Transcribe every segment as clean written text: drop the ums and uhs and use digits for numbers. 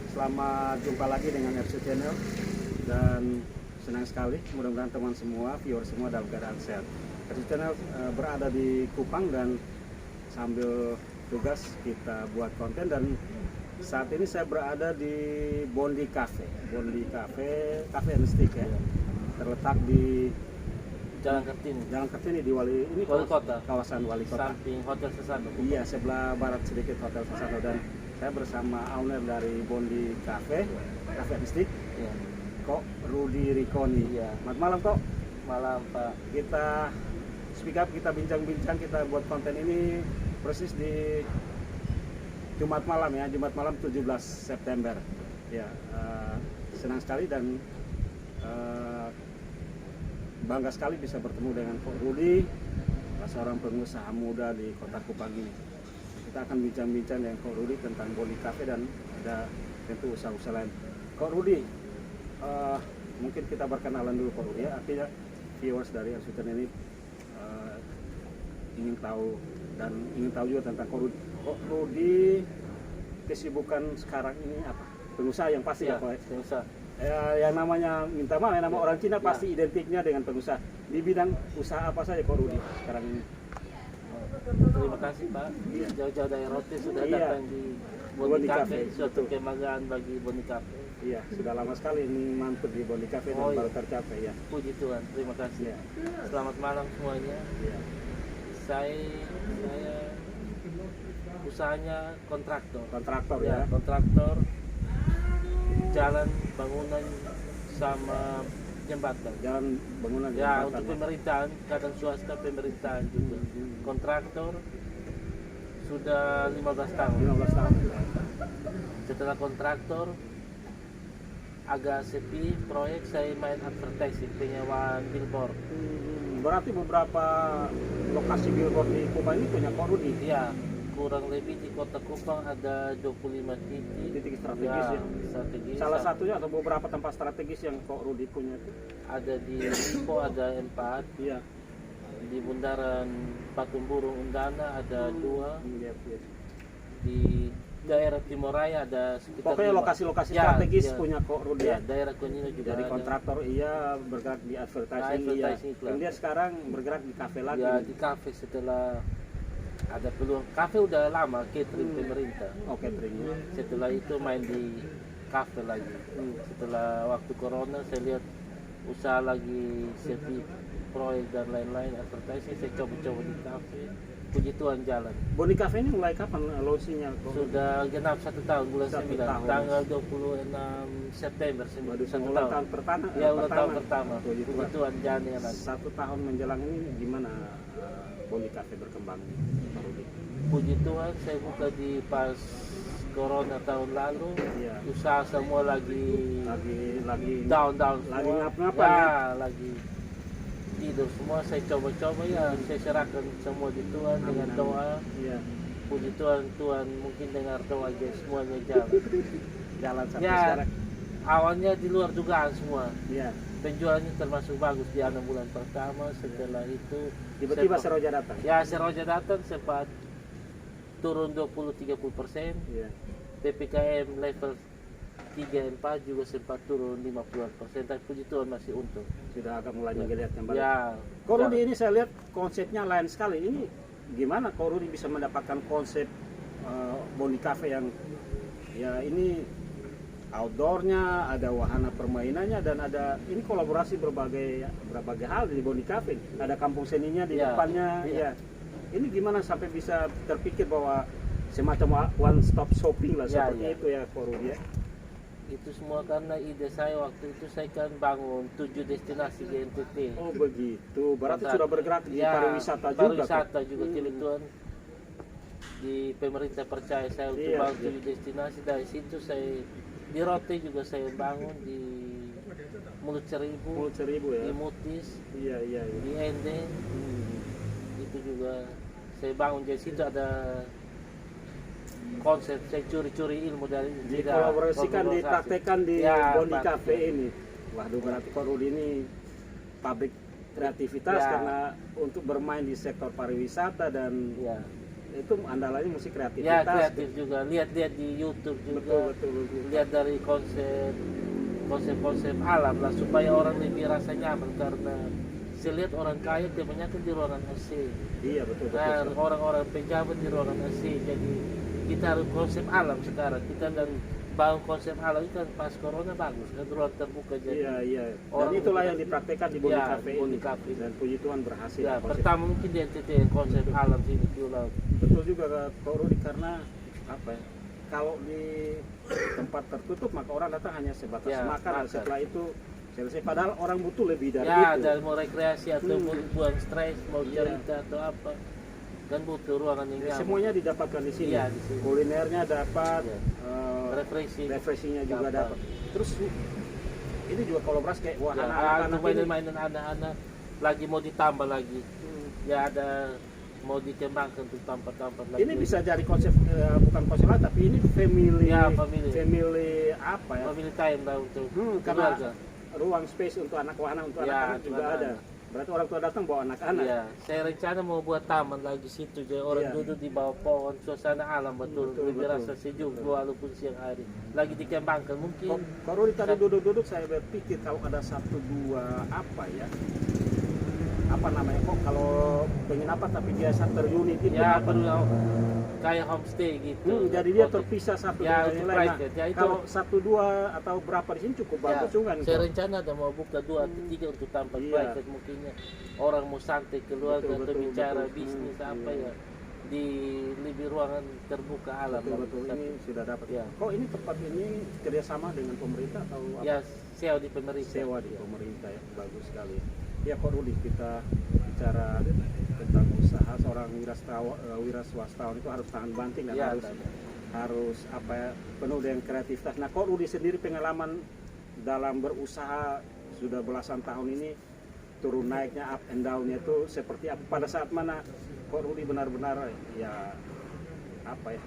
Selamat jumpa lagi dengan FC Channel dan senang sekali mudah-mudahan teman semua, viewer semua dalam keadaan sehat. FC Channel berada di Kupang dan sambil tugas kita buat konten, dan saat ini saya berada di Bondi Cafe, Cafe and Stick ya, terletak di Jalan Kartini di Wali Kota, kawasan Wali Kota. samping Hotel Sesano. Iya, sebelah barat sedikit Hotel Sesano, dan saya bersama owner dari Bondi Cafe and Stick, Iya. Kok Rudy Riconi. Iya. Selamat malam Kok. Malam Pak. Kita speak up, kita bincang-bincang, kita buat konten ini persis di Jumat malam ya, Jumat malam 17 September. Ya, senang sekali dan bangga sekali bisa bertemu dengan Kok Rudy, seorang pengusaha muda di Kota Kupang ini. Kita akan bincang-bincang dengan Kok Rudy tentang Bondi Cafe dan ada tentu usaha-usaha lain. Kok Rudy, mungkin kita berkenalan dulu Kok Rudy ya. Artinya viewers dari Arsutan ini ingin tahu juga tentang Kok Rudy. Kok Rudy kesibukan sekarang ini apa? Pengusaha yang pasti ya Kok? Pengusaha. Ya, yang namanya minta maaf, nama orang Cina pasti identiknya dengan pengusaha. Di bidang usaha apa saja Kok Rudy sekarang ini? Terima kasih Pak. Jauh-jauh dari Rote sudah datang di Bondi Cafe, suatu kebanggaan bagi Bondi Cafe. Iya, sudah lama sekali ini mantep di Bondi Cafe dan baru tercapai ya. Puji Tuhan, terima kasih. Iya. Selamat malam semuanya. Iya. Saya usahanya kontraktor. Kontraktor Ya, ya. kontraktor jalan bangunan sama jembatan. Jalan bangunan Ya, jembatan, untuk ya. pemerintahan, kadang swasta, pemerintahan juga. Kontraktor sudah 15 tahun. 15 tahun. Setelah kontraktor agak sepi proyek, saya main advertising, penyewaan billboard. Berarti beberapa lokasi billboard di Kupang ini punya Kok Rudy. Ya, kurang lebih di Kota Kupang ada 25 Titik strategis ya. strategis. Salah satunya atau beberapa tempat strategis yang Kok Rudy punya itu. Ada di Lipo ada 4, Iya. di Bundaran Patung Burung Undana ada 2, Iya. di daerah Timur Raya ada sekitar Pokoknya 5. lokasi-lokasi Ya, punya ya. punya Kok Rudy Ya, ya. daerah Konino juga Dari ada. kontraktor iya, bergerak di advertising, iya. Advertising iklan. Dan dia sekarang bergerak di kafe lagi. Ya, di kafe setelah ada peluang. Kafe udah lama catering pemerintah. Oh, cateringnya. Setelah itu main di kafe lagi. Setelah waktu corona saya lihat usaha lagi sepi proyek dan lain-lain advertising, saya coba-coba di kafe. Puji Tuhan jalan. Bondi Cafe ini mulai kapan launchingnya? Sudah genap 1 tahun bulan 1 9, tahun. tanggal 26 September Waduh, 1 ulang tahun. tahun pertama. Ya, ulang tahun pertama. Puji Puji Tuhan. Tuhan jalan dengan lancar. 1 tahun menjelang ini gimana Bondi Cafe berkembang? Pak Rudy? Puji Tuhan saya buka di pas corona tahun lalu. Iya. Usaha semua lagi Lagi down lagi semua. ngap-ngapan ya? Lagi tidur semua. Saya coba-coba ya, saya serahkan semua di Tuhan dengan Amin, amin. doa. Iya. Puji Tuhan, Tuhan mungkin dengar doa aja semuanya jalan. Jalan sampai Ya, sekarang. awalnya di luar dugaan semua. Iya. Penjualannya termasuk bagus di 6 bulan pertama. Setelah itu Tiba-tiba saya- Seroja datang. ya, Seroja datang sempat turun 20-30%. Iya. PPKM level 3 4 juga sempat turun 50%, tapi puji Tuhan masih untung. Sudah agak mulai menggeliat kembali. Ya, Kok Rudy ini saya lihat konsepnya lain sekali. Ini gimana Kok Rudy bisa mendapatkan konsep Bondi Cafe yang ya ini outdoornya, ada wahana permainannya, dan ada ini kolaborasi berbagai hal di Bondi Cafe. Ada kampung seninya di Ya, depannya. ya. Ya. Ini gimana sampai bisa terpikir bahwa semacam one stop shopping lah Ya, seperti ya. itu ya Kok Rudy ya. itu semua karena ide saya waktu itu. Saya kan bangun 7 destinasi di NTT. Oh begitu. Berarti Kontrak. sudah bergerak di Ya, pariwisata juga. pariwisata juga. Hmm. Jadi Tuhan di pemerintah percaya saya untuk Iya, bangun iya. 7 destinasi. Dari situ saya di Rote juga saya bangun, di Mulut Seribu, 10.000 ya. di Mutis, Iya iya iya. di Ende. Itu juga saya bangun. Di situ ada konsep, saya curi-curi ilmu dari Dikolaborasikan, dipraktekan di Bondi praktek. Cafe ini. Waduh, berarti Kok Rudy ini pabrik kreativitas Ya. karena untuk bermain di sektor pariwisata dan Ya, itu andalanya musik Ya kreativitas. kreatif juga, lihat-lihat di YouTube juga, Betul. lihat dari konsep alam lah supaya orang lebih rasa nyaman, karena saya lihat orang kaya kebanyakan di ruangan AC. Iya betul. Nah, orang-orang pejabat di ruangan AC. Jadi kita harus konsep alam sekarang. Kita dan bangun konsep alam itu kan pas corona bagus kan, ruang terbuka jadi. Iya. Dan Orang itulah lebih- yang dipraktekkan di Boni Ya, Cafe Boni ini. Cafe. Dan puji Tuhan berhasil. Ya, konsep. pertama mungkin di NTT konsep alam sini diulang. Betul juga Kak Rudi, karena apa ya? Kalau di tempat tertutup maka orang datang hanya sebatas Ya, makan, dan makan. setelah itu selesai. Padahal orang butuh lebih dari Ya, itu. dari mau rekreasi atau mau buang stres, mau Iya. cerita atau apa, kan butuh ruangan yang Ya, nyaman. semuanya didapatkan di sini. Iya, di sini. Kulinernya dapat, Iya. refreshingnya Refreshing juga dapat. dapat. Terus ini juga kolaborasi kayak Ya, wahana untuk anak-anak ini. mainan anak-anak lagi mau ditambah lagi. Hmm. Ya ada mau dikembangkan untuk tempat-tempat lagi. Ini bisa jadi konsep bukan konsep lagi, tapi ini family. Ya, family. Family apa ya? family time lah untuk Karena keluarga. ruang space untuk anak wahana untuk Ya, anak-anak juga anak-anak. ada. Berarti orang tua datang bawa anak-anak. Iya, saya rencana mau buat taman lagi situ, jadi orang Iya. duduk di bawah pohon, suasana alam betul, Betul, lebih betul. rasa sejuk Betul. walaupun siang hari. Lagi dikembangkan mungkin. Kalau tadi duduk-duduk saya berpikir kalau ada satu dua apa namanya kok kalau penginapan tapi dia satu unit itu Ya apa? perlu kayak homestay gitu. Jadi dia Oke. terpisah satu Ya, dengan untuk yang lain. Nah, private. Ya, itu- kalau satu dua atau berapa di sini cukup Ya, bagus juga nih. saya Kok. rencana ada mau buka 2 atau 3 untuk tempat Iya. private, mungkinnya orang mau santai keluarga Betul, atau betul, bicara betul. bisnis apa Iya. ya di lebih ruangan terbuka alam. Betul lah. ini sudah dapat. Ya. Kok ini tempat ini kerjasama dengan pemerintah atau apa? Ya sewa di pemerintah. Sewa di Ya. pemerintah ya, bagus sekali. Ya Kok Rudi, kita bicara tentang usaha seorang wira swastawan itu harus tahan banting dan Ya, harus apa ya, penuh dengan kreativitas. Nah, Kok Rudi sendiri pengalaman dalam berusaha sudah belasan tahun ini, turun naiknya up and down-nya itu seperti apa? Pada saat mana Kok Rudi benar-benar ya apa ya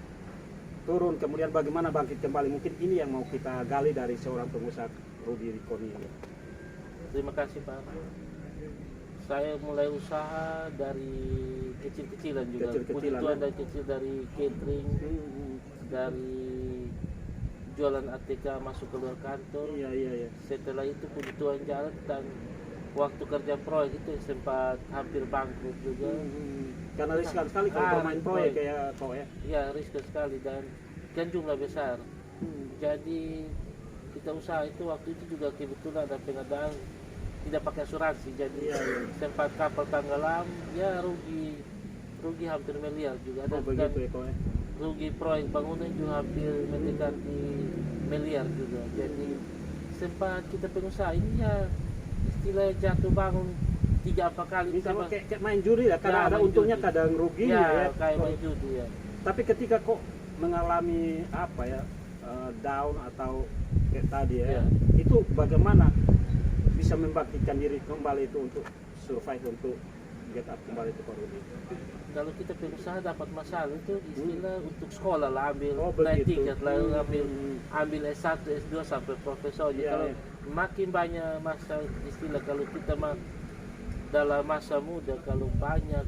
turun, kemudian bagaimana bangkit kembali? Mungkin ini yang mau kita gali dari seorang pengusaha Rudi Rikoni ini. Terima kasih Pak. Saya mulai usaha dari kecil-kecilan juga. Kecil-kecilan, Puji Tuhan, ya. dari kecil, dari catering, dari jualan ATK masuk keluar kantor. Iya. Setelah itu puji Tuhan jalan, dan waktu kerja proyek itu sempat hampir bangkrut juga. Karena riskan sekali kalau bermain proyek kayak kau ya. Ya risiko sekali, dan kan jumlah besar. Jadi kita usaha itu waktu itu juga kebetulan ada pengadaan tidak pakai asuransi, jadi Iya. sempat kapal tenggelam, ya rugi hampir miliar juga. Oh Dan begitu ya kau ya. rugi proyek bangunan juga hampir mendekati miliar juga. Jadi sempat kita pengusaha ini ya istilah jatuh bangun 3-4 kali. Ini sama Sempat- kayak main judi ya, kadang Ya, ada main untungnya judi. kadang rugi ya, ya. kayak Kok- main judi ya. Tapi ketika kok mengalami apa ya down atau kayak tadi ya, Ya. itu bagaimana bisa membangkitkan diri kembali itu untuk survive, untuk get up kembali itu Kok Rudi? Kalau kita pengusaha dapat masalah itu istilah untuk sekolah lah, ambil Oh, naik begitu. tiket lah, ambil S1, S2 sampai profesor. Jadi Iya, kalau iya. makin banyak masa istilah, kalau kita dalam masa muda, kalau banyak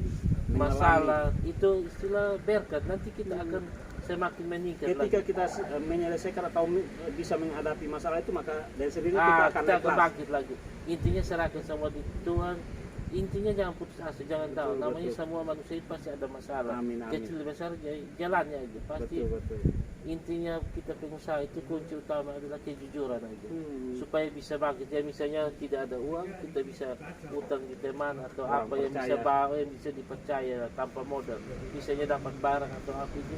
masalah itu istilah berkat, nanti kita akan semakin meningkat Ketika lagi. kita menyelesaikan atau bisa menghadapi masalah itu, maka dari sendiri kita Ah, akan kita naik akan kelas. bangkit lagi. Intinya serahkan semua di Tuhan. Intinya jangan putus asa, jangan Betul, tahu. Namanya betul. semua manusia itu pasti ada masalah. Amin, amin. Kecil besar jalannya aja. Pasti Betul. intinya kita pengusaha itu kunci utama adalah kejujuran aja. Hmm. Supaya bisa bangkit. Ya misalnya tidak ada uang, kita bisa utang di teman atau Orang apa yang bisa percaya. bawa, yang bisa dipercaya tanpa modal. Misalnya dapat barang atau apa itu,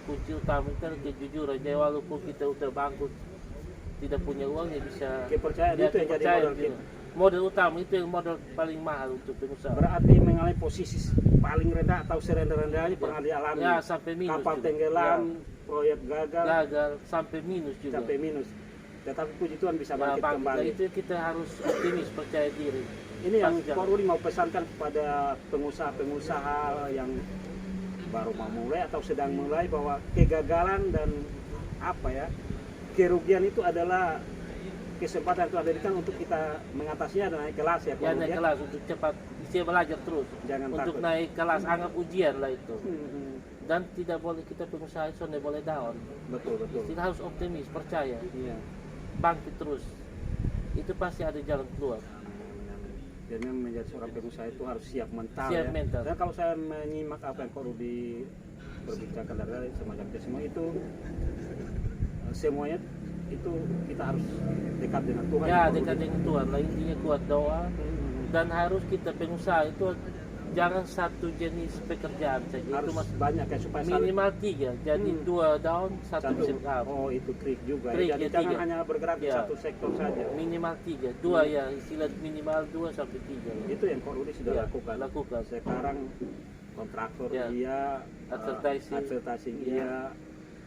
kunci utama itu adalah kejujuran. Jadi walaupun kita udah bangkrut, tidak punya uang, ya bisa. Kepercayaan Ya, itu yang jadi kepercayaan modal juga. kita. Modal utama itu yang modal paling mahal untuk pengusaha. Berarti mengalami posisi paling rendah atau serendah-rendahnya pernah dialami. Ya, sampai minus Kapal juga. tenggelam, proyek gagal, Gagal sampai minus juga. sampai minus. Tetapi puji Tuhan bisa Ya, bangkit bangkit. kembali. Itu kita harus optimis, percaya diri. Ini yang Pasti Kok Rudi mau pesankan kepada pengusaha-pengusaha yang baru mau mulai atau sedang mulai, bahwa kegagalan dan apa ya kerugian itu adalah kesempatan yang Tuhan berikan untuk kita mengatasinya dan naik kelas ya Kok Ya Rudi, naik ya. kelas untuk cepat, bisa belajar terus. Jangan Untuk takut. naik kelas, anggap ujian lah itu. Dan tidak boleh kita pengusaha itu tidak boleh down. Betul. Kita harus optimis, percaya, Iya. bangkit terus. Itu pasti ada jalan keluar. Dan memang menjadi seorang pengusaha itu harus siap mental. Siap ya. mental. Dan kalau saya menyimak apa yang Kak Rudi berbincangkan dari semacam itu semua itu semuanya itu kita harus dekat dengan Tuhan. Ya, Kak dekat Rudi. dengan Tuhan. Lah intinya kuat doa. Dan harus kita pengusaha itu jangan satu jenis pekerjaan saja. Harus Itu mas banyak ya supaya saling- minimal 3. Jadi 2 down, 1 bisa up. Oh itu trik juga. Trik, Jadi ya, jangan 3. hanya bergerak di Ya. satu sektor saja. Minimal 3. 2 ya, istilah minimal 2 sampai 3. Itu yang Kak Rudi sudah Ya, lakukan. Sekarang kontraktor Ya. iya, Advertising. iya,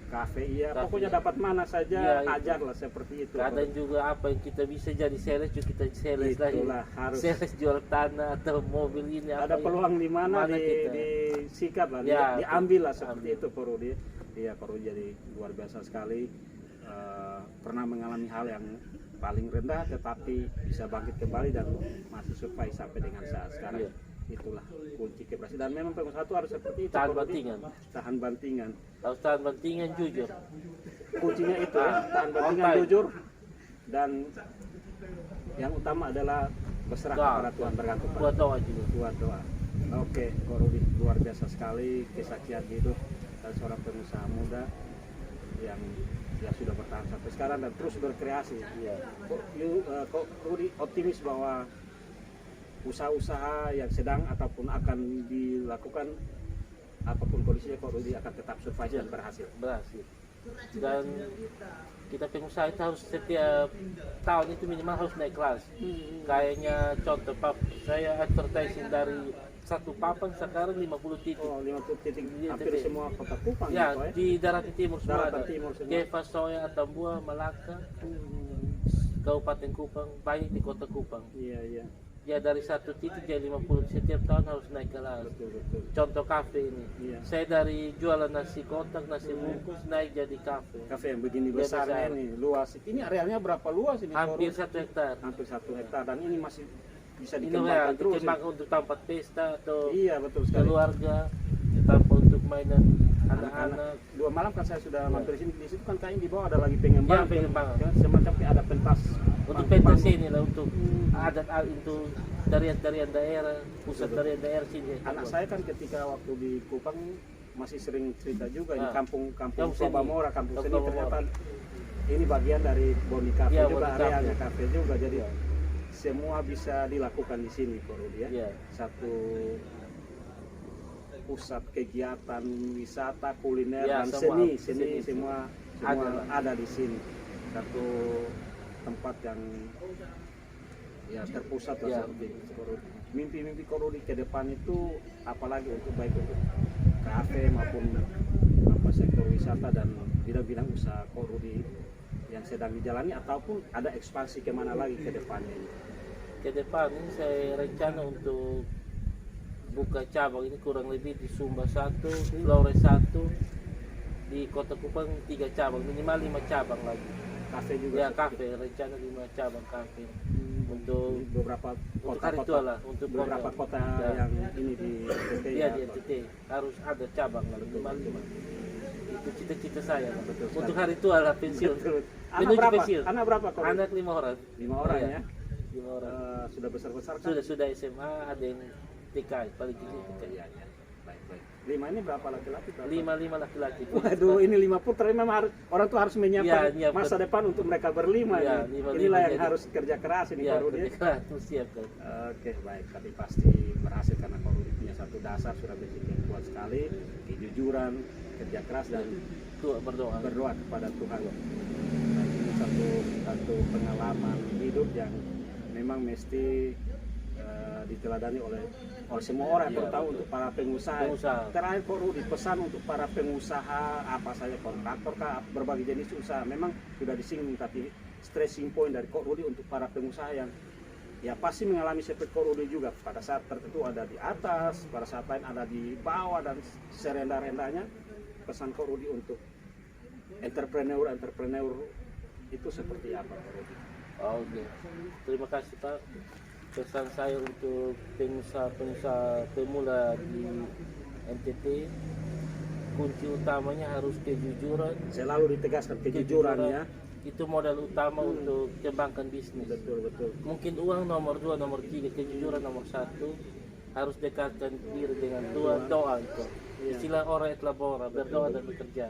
kafe iya, Kafe. pokoknya dapat mana saja Ya, itu. ajarlah seperti itu. Kadang juga apa yang kita bisa jadi sales juga kita sales lagi. Itulah, harus. Sales jual tanah atau mobil ini Ada apa peluang di mana kita. disikat lah, Ya, diambil lah seperti ambil. itu Kak Rudi. Iya Kak Rudi jadi luar biasa sekali. Pernah mengalami hal yang paling rendah tetapi bisa bangkit kembali dan masih survive sampai dengan saat sekarang. Iya. Itulah kunci keberhasilan. Dan memang pengusaha itu harus seperti itu. Tahan Kak Rudi. bantingan. Tahan bantingan. Harus tahan bantingan, jujur. Kuncinya itu ya, tahan bantingan, on time. jujur, dan yang utama adalah berserah Doa. kepada Tuhan, bergantung pada Buat doa juga. buat doa. Oke, Kak Rudi luar biasa sekali kesaksian hidup dari seorang pengusaha muda yang sudah bertahan sampai sekarang dan terus berkreasi. Iya. Kok Rudi optimis bahwa usaha-usaha yang sedang ataupun akan dilakukan apapun kondisinya Kak Rudi akan tetap survive dan berhasil. Berhasil. Dan kita pengusaha itu harus setiap tahun itu minimal harus naik kelas. Kayaknya contoh saya advertising dari satu papan sekarang 50 titik. Oh, 50 titik Iya, hampir titik. semua kota Kupang Ya, gitu, di Daratan Timur semua Daratan ada. Timur semua. Keva, Soya, Atambua, Malaka, Kabupaten Kupang, baik di kota Kupang. Iya. Ya dari satu titik jadi 50 setiap tahun harus naik kelas. Betul. Contoh kafe ini, Iya. saya dari jualan nasi kotak, nasi bungkus naik jadi kafe. Kafe yang begini Iya, besarnya besar. ini, luas. Ini arealnya berapa luas ini? Hampir Kak Rudi? 1 hektar. Hampir 1 hektar dan ini masih bisa Ini ya dikembangkan terus. dikembangkan untuk tempat pesta atau Iya, betul sekali. keluarga, tempat untuk mainan anak-anak. 2 malam kan saya sudah Iya. mampir sini. Di situ kan kayaknya di bawah ada lagi pengembangan. Ya, pengembangan. Ya, semacam kayak ada pentas. Untuk panggung- pentas ini lah untuk adat itu tarian-tarian daerah, pusat Betul. tarian daerah sini. Anak saya kan ketika waktu di Kupang masih sering cerita juga di Ah. kampung Kampung seni. Sobamora, kampung seni Kampung ternyata Sobamora. ini bagian dari Boni Cafe Iya, juga, Boni arealnya Cafe. kafe juga. Jadi Iya. semua bisa dilakukan di sini Kak Rudi ya. Iya. Satu pusat kegiatan wisata kuliner Ya, dan semua. seni Seni. semua Ada. ada di sini. Satu tempat yang ya terpusat lah Ya. seperti itu, Kak Rudi. Mimpi-mimpi Kak Rudi ke depan itu apalagi untuk baik untuk kafe maupun apa sektor wisata dan bidang-bidang usaha Kak Rudi yang sedang dijalani ataupun ada ekspansi kemana lagi ke depannya ini? Ke depan ini saya rencana untuk buka cabang ini kurang lebih di Sumba 1, Flores 1, di Kota Kupang 3 cabang, minimal 5 cabang lagi. Kafe juga Ya seperti kafe, rencana 5 cabang kafe untuk di beberapa untuk hari tua lah, untuk beberapa kota Ya. yang ini di NTT Iya ya, di Pak. NTT harus ada cabang lah minimal 5. Itu cita-cita saya Pak. Betul sekali. Untuk hari tua lah pensiun. Betul. Anak Menuju berapa? pensiun. Anak berapa Kak Rudi? Anak 5 orang. 5 orang Iya, ya. 5 orang. Sudah besar-besar kan? Sudah SMA, ada yang TK, paling kecil TK. Iya. Baik. 5 ini berapa laki-laki? Berapa? 5 laki-laki. Waduh, ini 5 putra memang harus, orang tuh harus menyiapkan Iya, nyiapkan. masa depan untuk mereka berlima. Iya, nih. 5-5 Inilah yang jadi. harus kerja keras ini Ya, Kak Rudi. terus siapkan. Oke, baik. Tapi pasti berhasil karena Kak Rudi punya satu dasar sudah basic yang kuat sekali, kejujuran, kerja keras dan Tuh berdoa. berdoa kepada Tuhan. Nah, ini satu pengalaman hidup yang memang mesti diteladani oleh semua orang, Iya, terutama betul. untuk para pengusaha. Pengusaha. Terakhir Kak Rudi, pesan untuk para pengusaha apa saja, kontraktor kah, berbagai jenis usaha. Memang sudah disinggung, tapi stressing point dari Kak Rudi untuk para pengusaha yang ya pasti mengalami seperti Kak Rudi juga. Pada saat tertentu ada di atas, pada saat lain ada di bawah dan serendah-rendahnya. Pesan Kak Rudi untuk entrepreneur itu seperti apa Kak Rudi? Oke. Terima kasih Pak. Pesan saya untuk pengusaha pemula di NTT, kunci utamanya harus kejujuran. Selalu ditegaskan kejujuran ya. Itu modal utama untuk kembangkan bisnis. Betul. Mungkin uang nomor 2, nomor 3, kejujuran nomor 1. Harus dekatkan diri dengan Tuhan, doa itu. Istilah orang et labora, berdoa dan bekerja.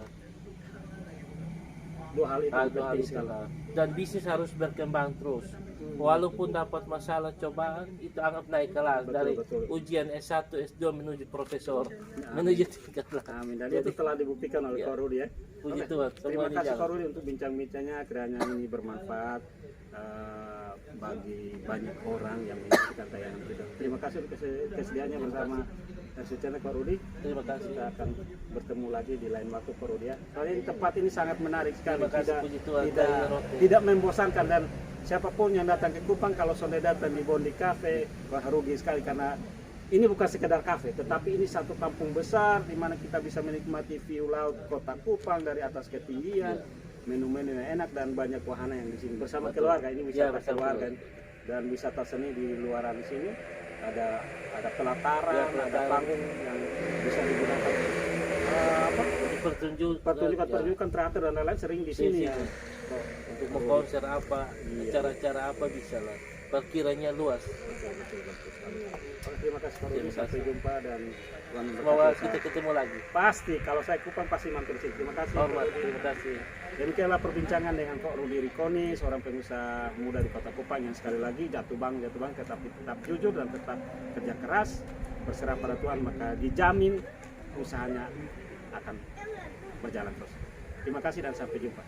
Dua hal itu Dua hal penting itu sekali. lah. Dan bisnis harus berkembang terus. Walaupun dapat masalah cobaan, itu anggap naik kelas. Dari betul. ujian S1, S2 menuju profesor, menuju tingkat lah. Amin. Dan itu telah dibuktikan oleh Kak Rudi ya. Puji Tuhan, Terima semuanya kasih Kak jalan. Rudi untuk bincang-bincangnya, kiranya ini bermanfaat bagi banyak orang yang menyaksikan tayangan kita. Terima kasih untuk kesediaannya bersama RC Channel Kak Rudi. Terima kasih. Kita akan bertemu lagi di lain waktu Kak Rudi ya. Soalnya di tempat ini sangat menarik sekali, Terima kasih, puji Tuhan. tidak membosankan, dan siapapun yang datang ke Kupang kalau sudah datang di Bondi Cafe, wah rugi sekali karena ini bukan sekedar kafe, tetapi ini satu kampung besar di mana kita bisa menikmati view laut kota Kupang dari atas ketinggian, menu-menu yang enak dan banyak wahana yang di sini bersama keluarga. Ini wisata bersama keluarga dan wisata seni di luaran sini. Ada pelataran, ada panggung yang bisa digunakan pertunjukan teater dan lain-lain sering di sini ya. Untuk mau konser apa, acara-acara apa bisa lah. Parkirannya luas. Betul. Terima kasih Pak Rudi, sampai jumpa dan Tuhan Semoga memberkati. kita ketemu lagi. Pasti, kalau saya Kupang pasti mampir sini. Terima kasih. Hormat, terima kasih. Demikianlah perbincangan dengan Kok Rudi Rikoni, seorang pengusaha muda di Kota Kupang yang sekali lagi jatuh bangun tetapi tetap jujur dan tetap kerja keras, berserah pada Tuhan, maka dijamin usahanya akan berjalan terus. Terima kasih dan sampai jumpa.